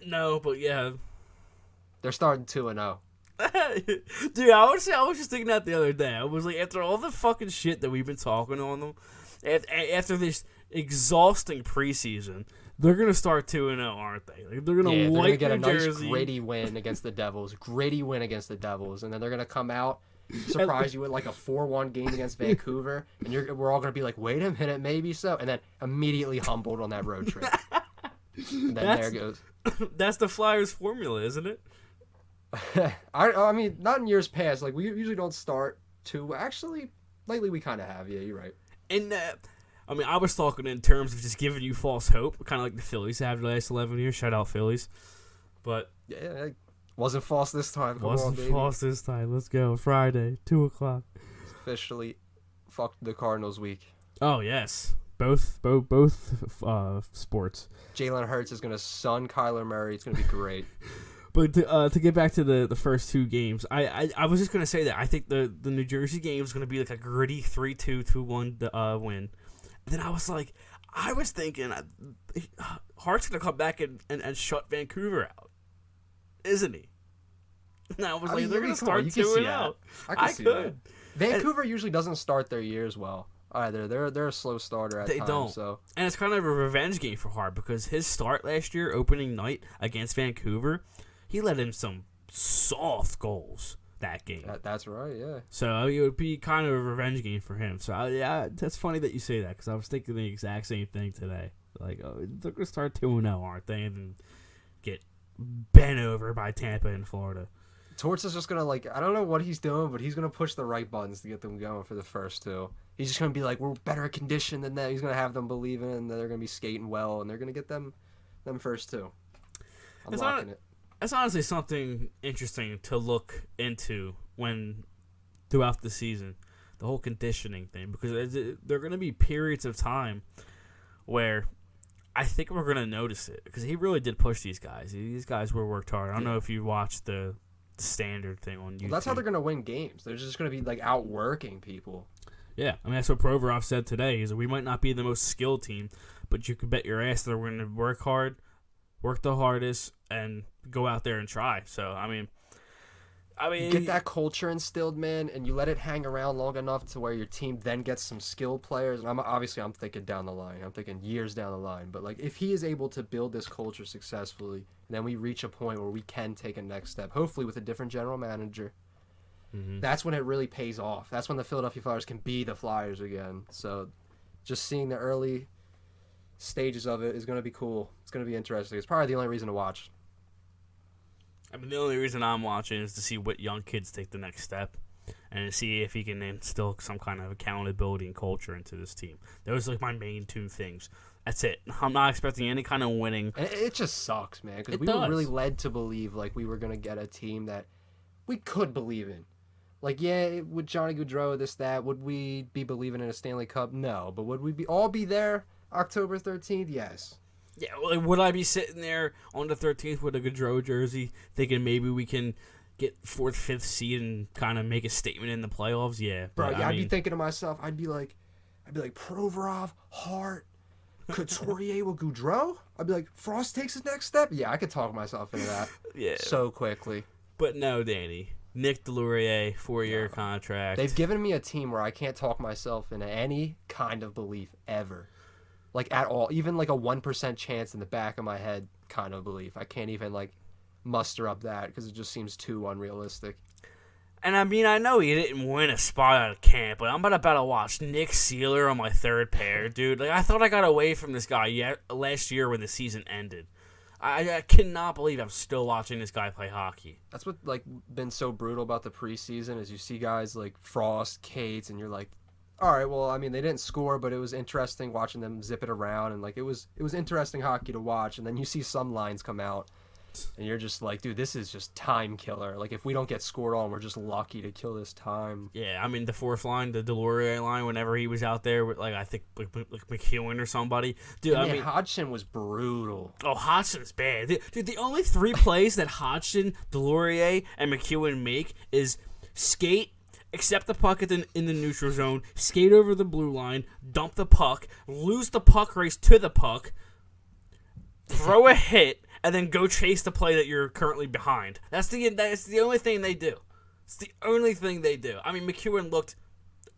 No, but yeah. They're starting 2-0. Dude, I was just thinking that the other day. I was like, after all the fucking shit that we've been talking on them, after this exhausting preseason, they're gonna start 2-0, aren't they? Like, they're gonna wipe get a New nice Jersey. gritty win against the Devils. And then they're gonna come out, surprise you with like a 4-1 game against Vancouver, and we're all gonna be like, wait a minute, maybe so, and then immediately humbled on that road trip. And then there goes. That's the Flyers formula, isn't it? I mean, not in years past. Like, we usually don't start to. Actually, lately we kind of have. Yeah, you're right. And I mean, I was talking in terms of just giving you false hope, kind of like the Phillies have the last 11 years. Shout out Phillies. But yeah, it wasn't false this time. Wasn't false this time. Let's go. Friday, 2:00. It's officially fucked the Cardinals week. Oh yes, both sports. Jalen Hurts is going to sun Kyler Murray. It's going to be great. But to get back to the first two games, I was just going to say that I think the New Jersey game is going to be like a gritty 3-2, 2-1 win. And then I was thinking Hart's going to come back and shut Vancouver out, isn't he? And I was like, they're going to start 2-0. I can see that. Vancouver usually doesn't start their years well either. They're a slow starter at times. They don't. So. And it's kind of a revenge game for Hart because his start last year, opening night against Vancouver, he let in some soft goals that game. That's right, yeah. So it would be kind of a revenge game for him. So yeah, that's funny that you say that because I was thinking the exact same thing today. Like, they're going to start 2-0, aren't they? And then get bent over by Tampa in Florida. Torts is just going to, I don't know what he's doing, but he's going to push the right buttons to get them going for the first two. He's just going to be like, we're better conditioned than that. He's going to have them believing that they're going to be skating well, and they're going to get them first two. I'm locking it. That's honestly something interesting to look into throughout the season, the whole conditioning thing, because there are going to be periods of time where I think we're going to notice it because he really did push these guys. These guys were worked hard. I don't know if you watched the standard thing on YouTube. Well, that's how they're going to win games. They're just going to be outworking people. Yeah, I mean that's what Provorov said today. Is we might not be the most skilled team, but you can bet your ass that we're going to work hard, work the hardest, and go out there and try. So I mean, you get that culture instilled, man, and you let it hang around long enough to where your team then gets some skilled players. And I'm thinking down the line. I'm thinking years down the line. But if he is able to build this culture successfully, then we reach a point where we can take a next step, hopefully with a different general manager. Mm-hmm. That's when it really pays off. That's when the Philadelphia Flyers can be the Flyers again. So just seeing the early stages of it is going to be cool. It's going to be interesting. It's probably the only reason to watch. I mean, the only reason I'm watching is to see what young kids take the next step and to see if he can instill some kind of accountability and culture into this team. Those are my main two things. That's it. I'm not expecting any kind of winning. And it just sucks, man, because we were really led to believe we were going to get a team that we could believe in. Would Johnny Gaudreau, this, that, would we be believing in a Stanley Cup? No. But would we all be there October 13th? Yes. Yeah, would I be sitting there on the 13th with a Gaudreau jersey thinking maybe we can get 4th, 5th seed and kind of make a statement in the playoffs? Yeah. Bro, I'd be thinking to myself, I'd be like Provorov, Hart, Couturier with Gaudreau? I'd be like, Frost takes his next step? Yeah, I could talk myself into that so quickly. But no, Danny. Nick Delorier, 4-year contract. They've given me a team where I can't talk myself into any kind of belief ever. At all. Even a 1% chance in the back of my head kind of belief. I can't even muster up that because it just seems too unrealistic. And I mean, I know he didn't win a spot out of camp, but I'm about to watch Nick Seeler on my third pair, dude. I thought I got away from this guy last year when the season ended. I cannot believe I'm still watching this guy play hockey. That's what been so brutal about the preseason is you see guys like Frost, Cates, and you're like, all right, well, I mean, they didn't score, but it was interesting watching them zip it around, and it was interesting hockey to watch. And then you see some lines come out, and you're just like, dude, this is just time killer. If we don't get scored on, we're just lucky to kill this time. Yeah, I mean, the fourth line, the Delorier line, whenever he was out there with I think McEwen or somebody, dude. I mean, Hodgson was brutal. Oh, Hodgson's bad, dude. The only 3 plays that Hodgson, Delorier, and McEwen make is skate. Accept the puck in the neutral zone, skate over the blue line, dump the puck, lose the puck race to the puck, throw a hit, and then go chase the play that you're currently behind. That's the only thing they do. It's the only thing they do. I mean, McEwen looked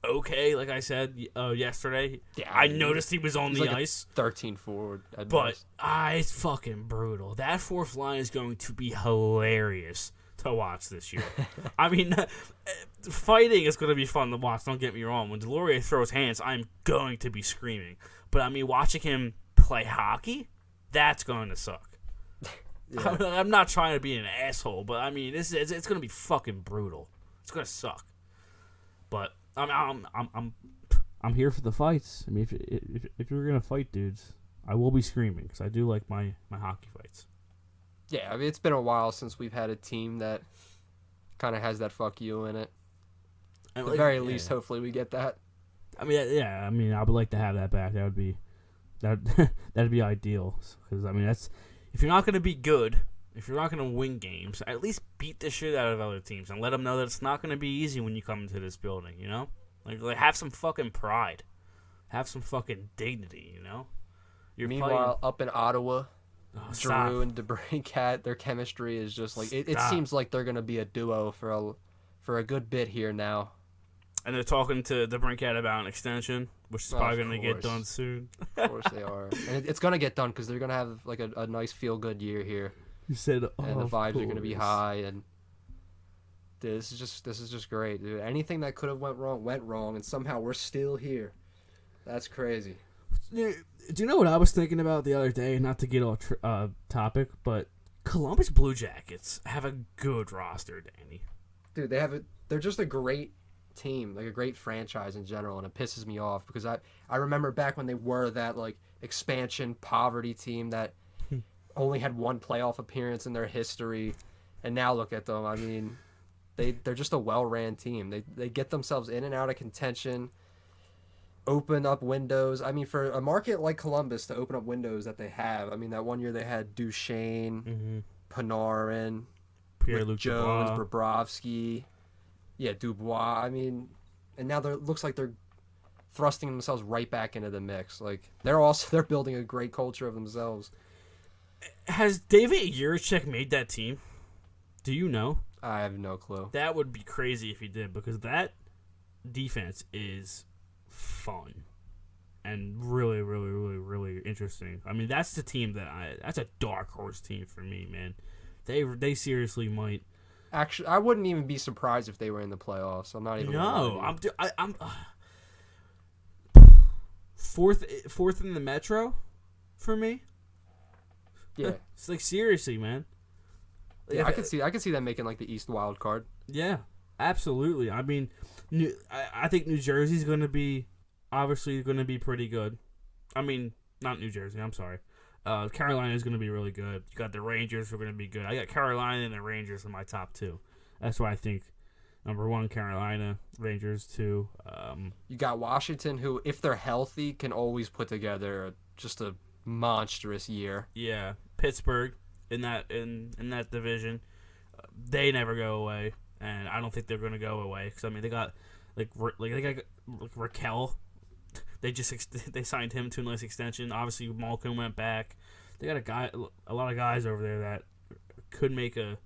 okay, like I said yesterday. Yeah, I noticed he was on the ice. 13 forward. But it's fucking brutal. That fourth line is going to be hilarious to watch this year. I mean, fighting is going to be fun to watch, don't get me wrong. When Delorier throws hands, I'm going to be screaming. But, I mean, watching him play hockey, that's going to suck. Yeah. I'm not trying to be an asshole, but, I mean, it's going to be fucking brutal. It's going to suck. But, I'm here for the fights. I mean, if you're going to fight dudes, I will be screaming because I do like my hockey fights. Yeah, I mean, it's been a while since we've had a team that kind of has that fuck you in it. At the very least, hopefully we get that. I mean, yeah. I mean, I would like to have that back. That'd be ideal. Because I mean, that's if you're not going to be good, if you're not going to win games, at least beat the shit out of other teams and let them know that it's not going to be easy when you come into this building. You know, like have some fucking pride, have some fucking dignity. You know. Meanwhile, up in Ottawa, stop. Drew and DeBrincat, their chemistry is just like it seems like they're gonna be a duo for a good bit here now. And they're talking to DeBrincat about an extension, which is probably going to get done soon. Of course they are. And it's going to get done because they're going to have like a nice feel-good year here. You said, and the vibes are going to be high. And this is just great, dude. Anything that could have went wrong, and somehow we're still here. That's crazy. Do you know what I was thinking about the other day? Not to get off topic, but Columbus Blue Jackets have a good roster, Danny. Dude, they're just a great team, like a great franchise in general, and it pisses me off because I remember back when they were that like expansion poverty team that only had one playoff appearance in their history, and now look at them. I mean, they're just a well-ran team. They get themselves in and out of contention, open up windows. I mean, for a market like Columbus to open up windows that they have, I mean, that one year they had Duchesne, Panarin, Pierre-Luc Jones, Dubois. Bobrovsky. Yeah, Dubois. I mean, and now it looks like they're thrusting themselves right back into the mix. Like they're building a great culture of themselves. Has David Jiricek made that team? Do you know? I have no clue. That would be crazy if he did, because that defense is fun and really, really, really, really interesting. I mean, that's the team that's a dark horse team for me, man. They seriously might. Actually, I wouldn't even be surprised if they were in the playoffs. I'm not even. No, I'm fourth in the Metro for me. Yeah, it's like seriously, man. Yeah, I could see them making like the East wild card. Yeah, absolutely. I mean, I think New Jersey's going to be obviously going to be pretty good. I mean, not New Jersey. I'm sorry. Carolina is going to be really good. You got the Rangers who are going to be good. I got Carolina and the Rangers in my top two. That's why I think number one, Carolina, Rangers 2. You got Washington, who, if they're healthy, can always put together just a monstrous year. Yeah, Pittsburgh in that division, they never go away, and I don't think they're going to go away because I mean they got like Raquel. They signed him to a nice extension. Obviously, Malkin went back. They got a lot of guys over there that could make a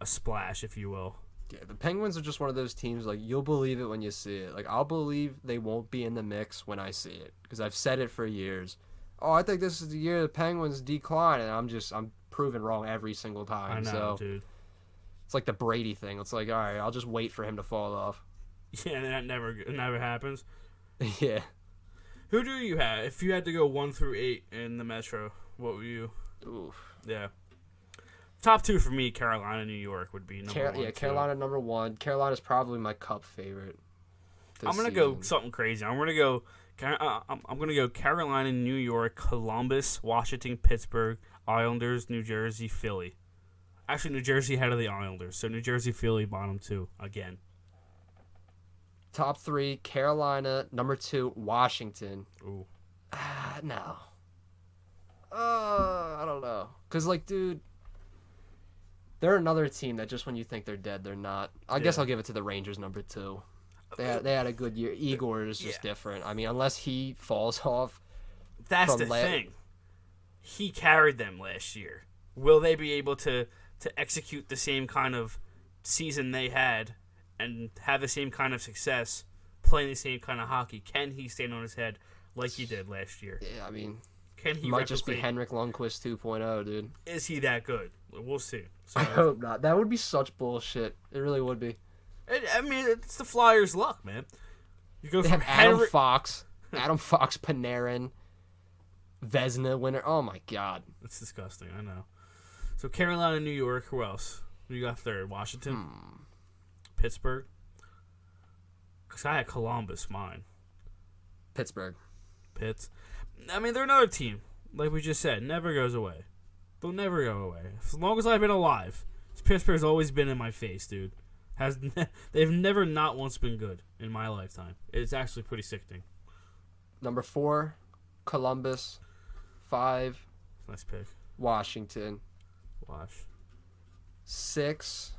splash, if you will. Yeah, the Penguins are just one of those teams, like, you'll believe it when you see it. Like, I'll believe they won't be in the mix when I see it, because I've said it for years. Oh, I think this is the year the Penguins decline, and I'm proven wrong every single time. I know, so dude. It's like the Brady thing. It's like, all right, I'll just wait for him to fall off. Yeah, and that never happens. Yeah. Who do you have? If you had to go 1 through 8 in the Metro, what would you? Oof. Yeah. Top 2 for me, Carolina, New York would be number 1. Yeah, Carolina number 1. Carolina's probably my Cup favorite. I'm gonna go something crazy. I'm gonna go Carolina, New York, Columbus, Washington, Pittsburgh, Islanders, New Jersey, Philly. Actually, New Jersey ahead of the Islanders, so New Jersey, Philly, bottom 2 again. Top 3, Carolina. Number 2, Washington. Ooh. No. I don't know. Because, like, dude, they're another team that just when you think they're dead, they're not. I guess I'll give it to the Rangers, number 2. They had a good year. Igor is just different. I mean, unless he falls off. That's the thing. He carried them last year. Will they be able to execute the same kind of season they had and have the same kind of success, playing the same kind of hockey? Can he stand on his head like he did last year? Yeah, I mean, can he might just be Henrik Lundqvist 2.0, dude. Is he that good? We'll see. So, I hope not. That would be such bullshit. It really would be. I mean, it's the Flyers' luck, man. You go they from have Adam Fox, Panarin, Vezina winner. Oh my God, it's disgusting. I know. So Carolina, New York. Who else? Who you got third? Washington, Pittsburgh. Cause I had Columbus, mine. Pittsburgh. Pitts. I mean, they're another team. Like we just said, never goes away. They'll never go away. As long as I've been alive, Pittsburgh's always been in my face, dude. They've never not once been good in my lifetime. It's actually pretty sickening. Number 4, Columbus. 5, Nice pick. Washington. Wash. 6,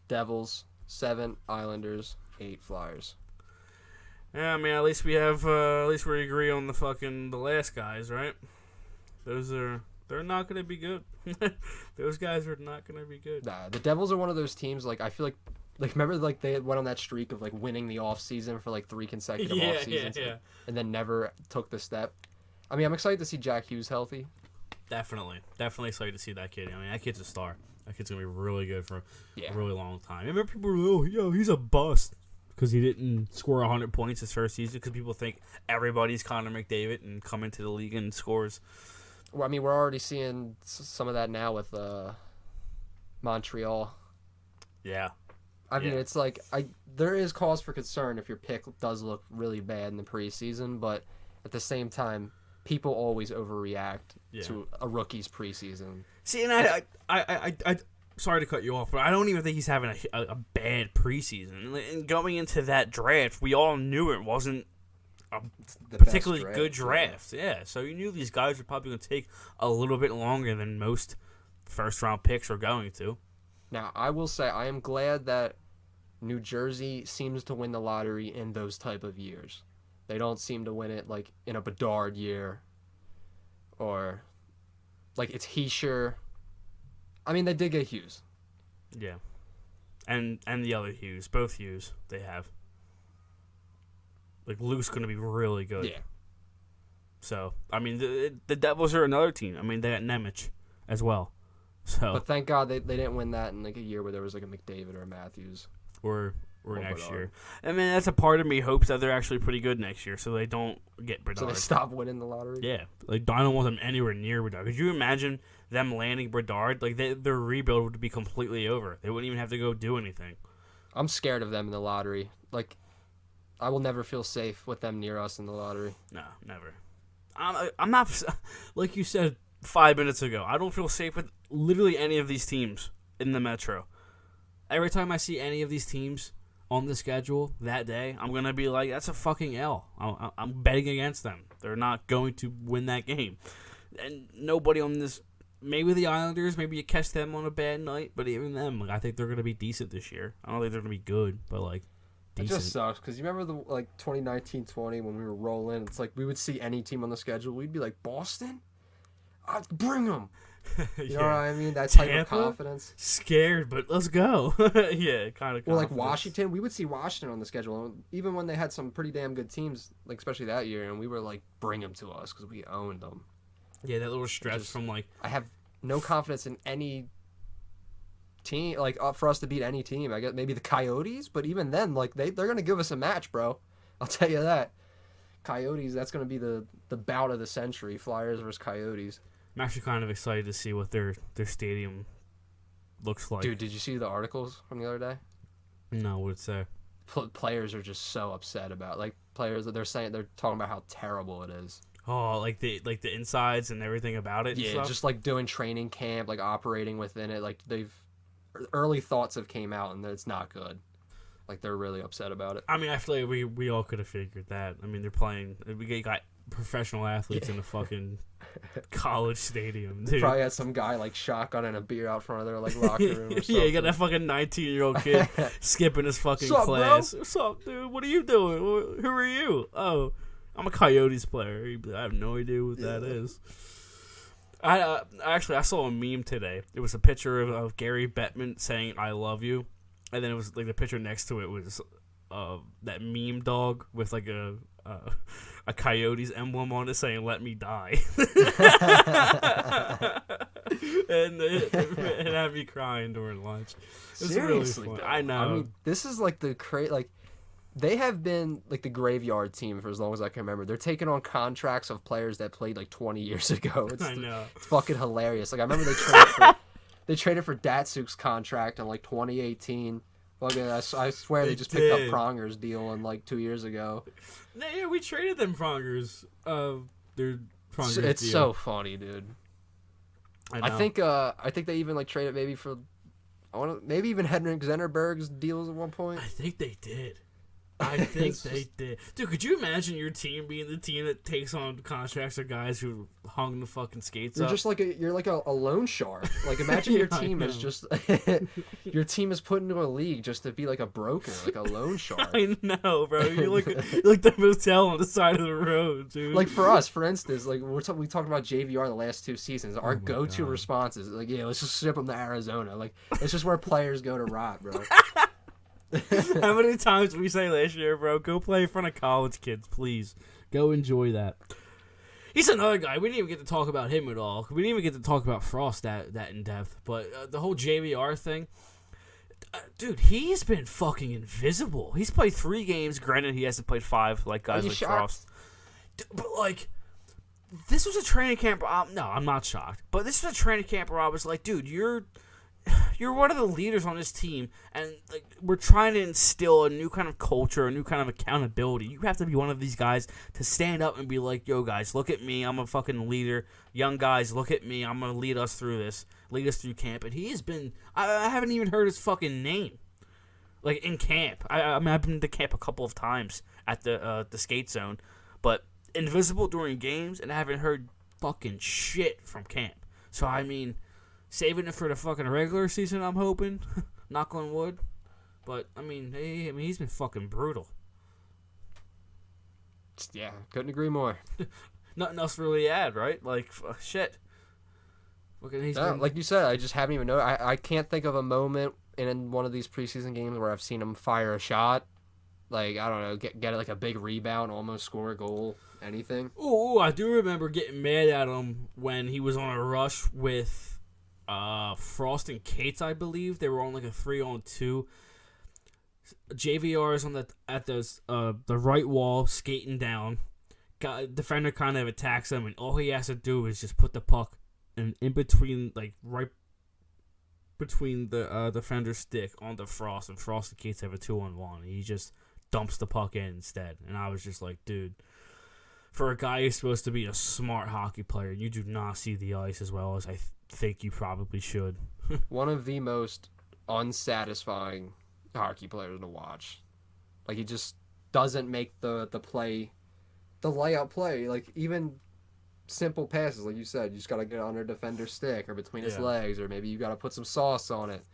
Devils. 7, Islanders. 8, Flyers. Yeah, I mean, at least we agree on the last guys, right? They're not going to be good. Those guys are not going to be good. Nah, the Devils are one of those teams, like, I feel like remember, like, they went on that streak of, like, winning the offseason for, like, 3 consecutive off seasons, and then never took the step. I mean, I'm excited to see Jack Hughes healthy. Definitely excited to see that kid. I mean, that kid's a star. That kid's going to be really good for Yeah. a really long time. I remember people were, he's a bust because he didn't score 100 points his first season because people think everybody's Connor McDavid and come into the league and scores. Well, I mean, we're already seeing some of that now with Montreal. Yeah. I mean, it's like there is cause for concern if your pick does look really bad in the preseason, but at the same time, people always overreact to a rookie's preseason. See, and I sorry to cut you off, but I don't even think he's having a bad preseason. And going into that draft, we all knew it wasn't a particularly good draft. Yeah, so you knew these guys were probably going to take a little bit longer than most first-round picks are going to. Now, I will say I am glad that New Jersey seems to win the lottery in those type of years. They don't seem to win it like in a Bedard year or like it's Heischer. I mean, they did get Hughes. Yeah. And the other Hughes, both Hughes they have. Like, Luke's going to be really good. Yeah. So, I mean, the Devils are another team. I mean, they got Nemec as well. So, but thank God they didn't win that in like a year where there was like a McDavid or a Matthews. Or next year. I mean, that's a part of me hopes that they're actually pretty good next year so they don't get Bedard. So they stop winning the lottery? Yeah. Like, I don't want them anywhere near Bedard. Could you imagine them landing Bedard? Like, their rebuild would be completely over. They wouldn't even have to go do anything. I'm scared of them in the lottery. Like, I will never feel safe with them near us in the lottery. No, never. I'm not, like you said 5 minutes ago, I don't feel safe with literally any of these teams in the Metro. Every time I see any of these teams on the schedule that day, I'm going to be like, that's a fucking L. I'm betting against them. They're not going to win that game. And nobody on this, maybe the Islanders, maybe you catch them on a bad night, but even them, like, I think they're going to be decent this year. I don't think they're going to be good, but, like, decent. It just sucks, because you remember the 2019-20 when we were rolling, it's like we would see any team on the schedule, we'd be like, Boston? Bring them! You know what I mean? That type of confidence. Scared, but let's go. Yeah, kind of. Well, like Washington, we would see Washington on the schedule, even when they had some pretty damn good teams, like especially that year, and we were like, bring them to us because we owned them. Yeah, that little stretch from like. I have no confidence in any team, like for us to beat any team. I guess maybe the Coyotes, but even then, like they're gonna give us a match, bro. I'll tell you that. Coyotes, that's gonna be the bout of the century. Flyers versus Coyotes. I'm actually kind of excited to see what their stadium looks like. Dude, did you see the articles from the other day? No, what'd it say? Players are just so upset about players that they're talking about how terrible it is. Oh, like the insides and everything about it. Yeah, and stuff? just like doing training camp, like operating within it. Like early thoughts have came out and it's not good. Like they're really upset about it. I mean, I feel like we all could have figured that. I mean, they're playing. We got professional athletes in a fucking college stadium, dude. Probably had some guy like shotgun and a beer out front of their like locker room or something. Yeah, you got that fucking 19-year-old kid skipping his fucking class. Bro? What's up, dude? What are you doing? Who are you? Oh, I'm a Coyotes player. I have no idea what that is. I saw a meme today. It was a picture of Gary Bettman saying "I love you," and then it was like the picture next to it was that meme dog with like a Coyotes emblem on it saying "Let me die," and it had me crying during lunch. It was Seriously, really fun. though. I know. I mean, this is like they have been like the graveyard team for as long as I can remember. They're taking on contracts of players that played like 20 years ago. I know. It's fucking hilarious. Like I remember they traded for Datsuk's contract in like 2018. Fucking, I swear they just picked up Pronger's deal in like 2 years ago. Yeah, we traded them Prongers. Their Prongers It's deal. so funny, dude. I know. I think they even like traded maybe for Maybe even Henrik Zennerberg's deals at one point. I think they did. I think they did. Dude, could you imagine your team being the team that takes on contracts of guys who hung the fucking skates You're up? just like you're like a loan shark. Like imagine your team is just your team is put into a league just to be like a broker, like a loan shark. I know, bro. You're like the motel on the side of the road, dude. Like for us, for instance, like we talked about JVR the last 2 seasons. Our go-to response is like, yeah, let's just ship them to Arizona. Like it's just where players go to rot, bro. How many times did we say last year, bro? Go play in front of college kids, please. Go enjoy that. He's another guy. We didn't even get to talk about him at all. We didn't even get to talk about Frost that in depth. But the whole JVR thing, dude, he's been fucking invisible. He's played 3 games. Granted, he hasn't played 5 like guys like Frost. But like, this was a training camp. No, I'm not shocked. But this was a training camp where I was like, dude, you're one of the leaders on this team, and like we're trying to instill a new kind of culture, a new kind of accountability. You have to be one of these guys to stand up and be like, yo, guys, look at me. I'm a fucking leader. Young guys, look at me. I'm going to lead us through this, lead us through camp. And he has been – I haven't even heard his fucking name, like, in camp. I mean, I've been to camp a couple of times at the skate zone, but invisible during games, and I haven't heard fucking shit from camp. So, I mean – saving it for the fucking regular season, I'm hoping. Knock on wood. But, I mean, he's been fucking brutal. Yeah, couldn't agree more. Nothing else really to add, right? Like, shit. Like you said, I just haven't even noticed. I can't think of a moment in one of these preseason games where I've seen him fire a shot. Like, I don't know, get like a big rebound, almost score a goal, anything. Ooh, I do remember getting mad at him when he was on a rush with... Frost and Cates, I believe. They were on like a 3-on-2. JVR is on at the right wall, skating down. Defender kind of attacks him, and all he has to do is just put the puck in between, like right between the defender's stick on the Frost, and Frost and Cates have a 2-on-1. He just dumps the puck in instead, and I was just like, dude. For a guy who's supposed to be a smart hockey player, you do not see the ice as well as I think you probably should. One of the most unsatisfying hockey players to watch. Like, he just doesn't make the layout play. Like, even simple passes, like you said, you just got to get on a defender's stick or between his legs, or maybe you got to put some sauce on it.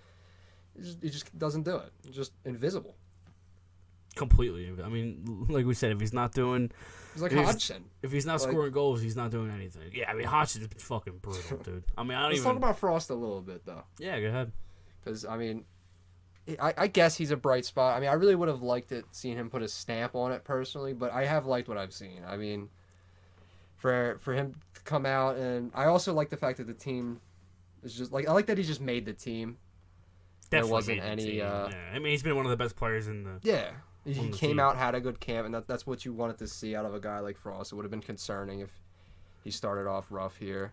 He just doesn't do it. He's just invisible. Completely. I mean, like we said, if he's not doing... He's like Hodgson. If he's not scoring goals, he's not doing anything. Yeah, I mean, Hodgson's been fucking brutal, dude. I mean, Let's talk about Frost a little bit, though. Yeah, go ahead. Because, I mean, I guess he's a bright spot. I mean, I really would have liked seeing him put a stamp on it personally, but I have liked what I've seen. I mean, for him to come out, and I also like the fact that the team is just, like, I like that he just made the team. Definitely there wasn't any... yeah. I mean, he's been one of the best players in the... Yeah. He came out, had a good camp, and that's what you wanted to see out of a guy like Frost. It would have been concerning if he started off rough here.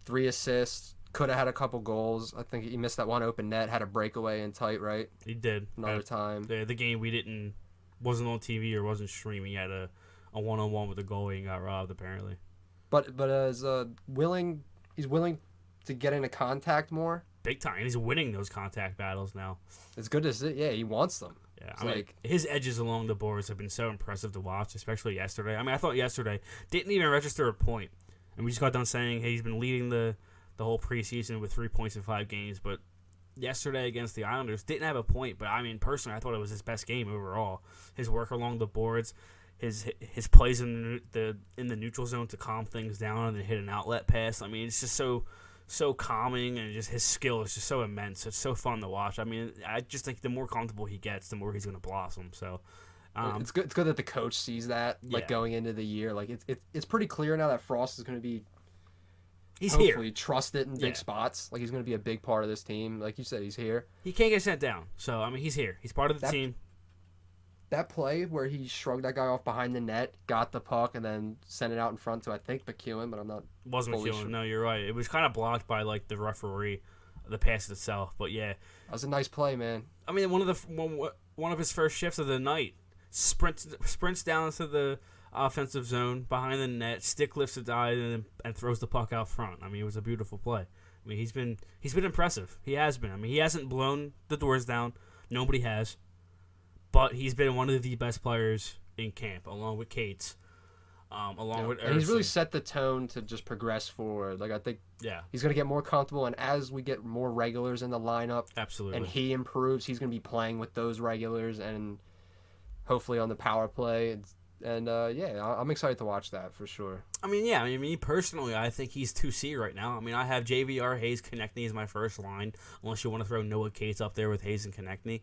3 assists, could have had a couple goals. I think he missed that one open net, had a breakaway in tight, right? He did. Another time. The game wasn't on TV or wasn't streaming. He had a one-on-one with the goalie and got robbed, apparently. But as he's willing to get into contact more. Big time. He's winning those contact battles now. It's good to see. Yeah, he wants them. Yeah, I mean, his edges along the boards have been so impressive to watch, especially yesterday. I mean, I thought yesterday didn't even register a point, and we just got done saying, hey, he's been leading the whole preseason with 3 points in 5 games, but yesterday against the Islanders didn't have a point. But I mean, personally, I thought it was his best game overall. His work along the boards, his plays in the neutral zone to calm things down and then hit an outlet pass. I mean, it's just so calming, and just his skill is just so immense. It's so fun to watch. I mean, I just think the more comfortable he gets, the more he's going to blossom. So it's good. It's good that the coach sees that, like going into the year. Like it's pretty clear now that Frost is going to be. He's hopefully here. Trusted in big spots. Like he's going to be a big part of this team. Like you said, he's here. He can't get sent down. So I mean, he's here. He's part of the team. That play where he shrugged that guy off behind the net, got the puck, and then sent it out in front to, I think, McEwen, but I'm not Wasn't fully McEwen. sure. No, you're right. It was kind of blocked by, like, the referee, the pass itself. But, yeah. That was a nice play, man. I mean, one of his first shifts of the night, sprints down into the offensive zone, behind the net, stick lifts a dive, and throws the puck out front. I mean, it was a beautiful play. I mean, he's been impressive. He has been. I mean, he hasn't blown the doors down. Nobody has. But he's been one of the best players in camp, along with Cates, with and he's really Erson. set the tone to just progress forward. Like, I think Yeah, he's going to get more comfortable, and as we get more regulars in the lineup absolutely. and he improves, he's going to be playing with those regulars and hopefully on the power play. I'm excited to watch that for sure. I mean, yeah. I mean, me personally, I think he's 2C right now. I mean, I have JVR, Hayes, Konechny as my first line, unless you want to throw Noah Cates up there with Hayes and Konechny.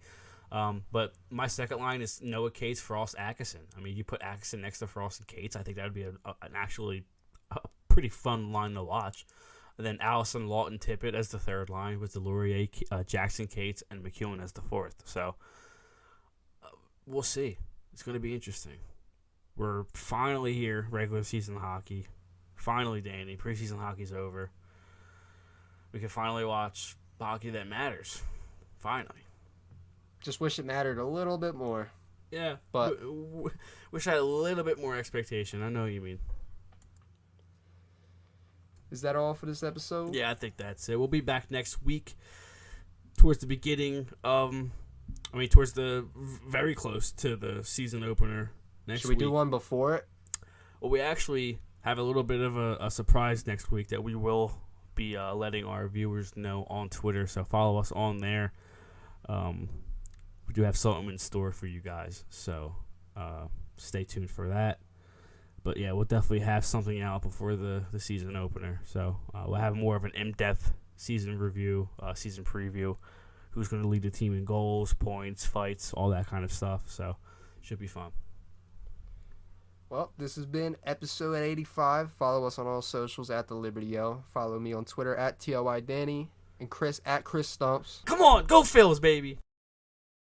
But my second line is Noah Cates, Frost, Atkinson. I mean, you put Atkinson next to Frost and Cates, I think that would be an actually a pretty fun line to watch. And then Allison, Lawton, Tippett as the third line with Delorier, Jackson, Cates, and McEwen as the fourth. So we'll see. It's going to be interesting. We're finally here, regular season hockey. Finally, Danny, preseason hockey's over. We can finally watch hockey that matters. Finally. Just wish it mattered a little bit more. Yeah, but wish I had a little bit more expectation. I know what you mean. Is that all for this episode? Yeah, I think that's it. We'll be back next week towards the beginning. Towards the very close to the season opener next Should we week. do one before it? Well, we actually have a little bit of a surprise next week that we will be letting our viewers know on Twitter. So follow us on there. We do have something in store for you guys, so stay tuned for that. But yeah, we'll definitely have something out before the season opener. So we'll have more of an in-depth season review, season preview, who's going to lead the team in goals, points, fights, all that kind of stuff. So should be fun. Well, this has been episode 85. Follow us on all socials at The Liberty O. Follow me on Twitter at TLY Danny and Chris at Chris Stumps. Come on, go Phils, baby!